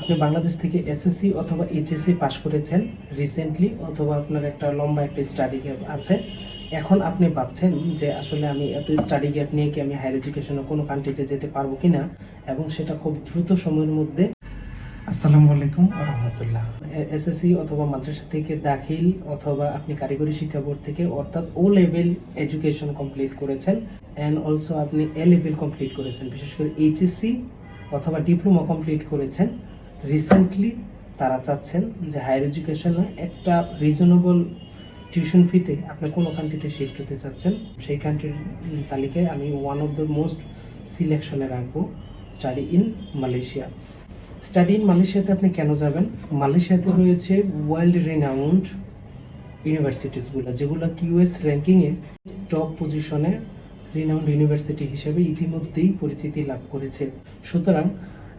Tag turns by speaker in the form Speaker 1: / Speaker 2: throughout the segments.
Speaker 1: আপনি বাংলাদেশ থেকে এসএসসি অথবা এইচএসসি পাশ করেছেন রিসেন্টলি, অথবা আপনার একটা লম্বা একটা স্টাডি গ্যাপ আছে। এখন আপনি ভাবছেন যে আসলে আমি এত স্টাডি গ্যাপ নিয়ে কি আমি হায়ার এডুকেশনে কোনো কান্ট্রিতে যেতে পারবো কিনা, এবং সেটা খুব দ্রুত সময়ের মধ্যে। আসসালামু আলাইকুম ওয়া রাহমাতুল্লাহ। এসএসসি অথবা মাদ্রাসা থেকে দাখিল, অথবা আপনি কারিগরি শিক্ষা বোর্ড থেকে অর্থাৎ ও লেভেল এডুকেশন কমপ্লিট করেছেন, অ্যান্ড অলসো আপনি এ লেভেল কমপ্লিট করেছেন, বিশেষ করে এইচএসসি অথবা ডিপ্লোমা কমপ্লিট করেছেন রিসেন্টলি। তারা চাচ্ছেন যে হায়ার এডুকেশনে একটা রিজনেবল টিউশন ফিতে আপনি কোনো কান্ট্রিতে শিফট হতে চাচ্ছেন। সেই কান্ট্রির তালিকায় আমি ওয়ান অফ দ্য মোস্ট সিলেকশনে রাখবো study in Malaysia. Study in মালয়েশিয়াতে আপনি কেন যাবেন? মালয়েশিয়াতে রয়েছে ওয়ার্ল্ড রিনাউন্ড ইউনিভার্সিটিসগুলো, যেগুলো কিউএস র্যাঙ্কিংয়ে টপ পজিশনে রিনাউন্ড ইউনিভার্সিটি হিসেবে ইতিমধ্যেই পরিচিতি লাভ করেছে। সুতরাং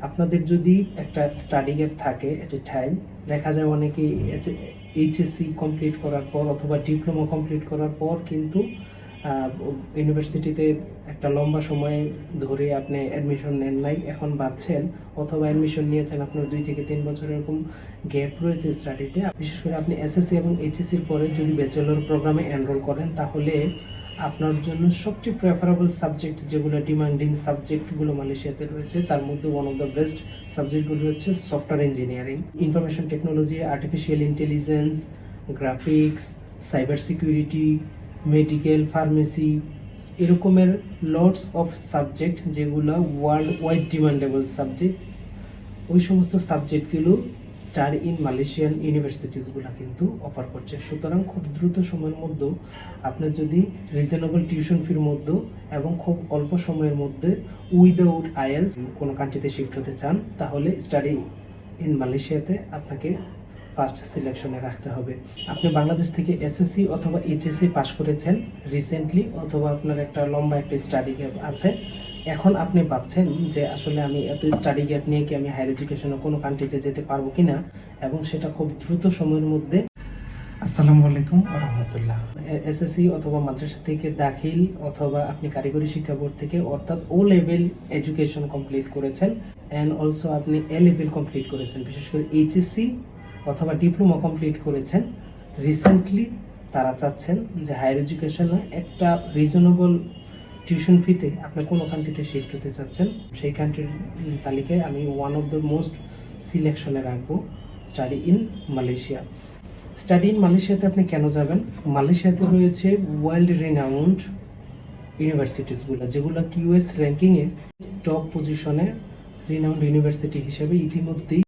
Speaker 1: আপনাদের যদি একটা স্টাডি গ্যাপ থাকে এট এ টাইম, দেখা যায় অনেকেই এইচএসসি কমপ্লিট করার পর অথবা ডিপ্লোমা কমপ্লিট করার পর কিন্তু ইউনিভার্সিটিতে একটা লম্বা সময় ধরে আপনি অ্যাডমিশন নেন নাই, এখন ভাবছেন, অথবা অ্যাডমিশন নিয়েছেন আপনার 2 থেকে 3 বছর এরকম গ্যাপ রয়েছে স্টাডিতে। বিশেষ করে আপনি এসএসসি এবং এইচএসসির পরে যদি ব্যাচেলর প্রোগ্রামে এনরোল করেন, তাহলে আপনার জন্য সবচেয়ে প্রেফারেবল সাবজেক্ট যেগুলো ডিমান্ডিং সাবজেক্টগুলো মালয়েশিয়াতে রয়েছে, তার মধ্যে ওয়ান অফ দ্য বেস্ট সাবজেক্টগুলো হচ্ছে software engineering, information technology, artificial intelligence, graphics, cyber security, medical, pharmacy, এরকমের লটস অফ সাবজেক্ট যেগুলো ওয়ার্ল্ড ওয়াইড ডিমান্ডেবল সাবজেক্ট। ওই সমস্ত সাবজেক্টগুলো স্টাডি ইন মালয়েশিয়ান ইউনিভার্সিটিসগুলো কিন্তু অফার করছে। সুতরাং খুব দ্রুত সময়ের মধ্যে আপনি যদি রিজনেবল টিউশন ফির মধ্যে এবং খুব অল্প সময়ের মধ্যে উইদাউট আইএলস কোনো কান্ট্রিতে শিফট হতে চান, তাহলে স্টাডি ইন মালয়েশিয়াতে আপনাকে ফার্স্ট সিলেকশনে রাখতে হবে। আপনি বাংলাদেশ থেকে এসএসসি অথবা এইচএসসি পাশ করেছেন রিসেন্টলি, অথবা আপনার একটা লম্বা একটা স্টাডি গ্যাপ আছে। এখন আপনি ভাবছেন যে আসলে আমি এত স্টাডি গ্যাপ নিয়ে কি আমি হায়ার এডুকেশনে কোনো কান্ট্রিতে যেতে পারবো কিনা, এবং সেটা খুব দ্রুত সময়ের মধ্যে। আসসালামু আলাইকুম ওয়া রাহমাতুল্লাহ। এসএসসি অথবা মাদ্রাসা থেকে দাখিল, অথবা আপনি কারিগরি শিক্ষা বোর্ড থেকে অর্থাৎ ও লেভেল এডুকেশন কমপ্লিট করেছেন, অ্যান্ড অলসো আপনি এ লেভেল কমপ্লিট করেছেন, বিশেষ করে এইচএসসি অথবা ডিপ্লোমা কমপ্লিট করেছেন রিসেন্টলি। তারা চাচ্ছেন যে হায়ার এডুকেশনে একটা রিজনেবল টিউশন ফিতে আপনি কোনো কান্ট্রিতে শিফট হতে চাচ্ছেন। সেই কান্ট্রির তালিকায় আমি ওয়ান অফ দ্য মোস্ট সিলেকশনে রাখবো study in Malaysia. Study in মালয়েশিয়াতে আপনি কেন যাবেন? মালয়েশিয়াতে রয়েছে ওয়ার্ল্ড রিনাউন্ড ইউনিভার্সিটিসগুলো, যেগুলো কিউএস র্যাঙ্কিংয়ে টপ পজিশনে রিনাউন্ড ইউনিভার্সিটি হিসেবে ইতিমধ্যেই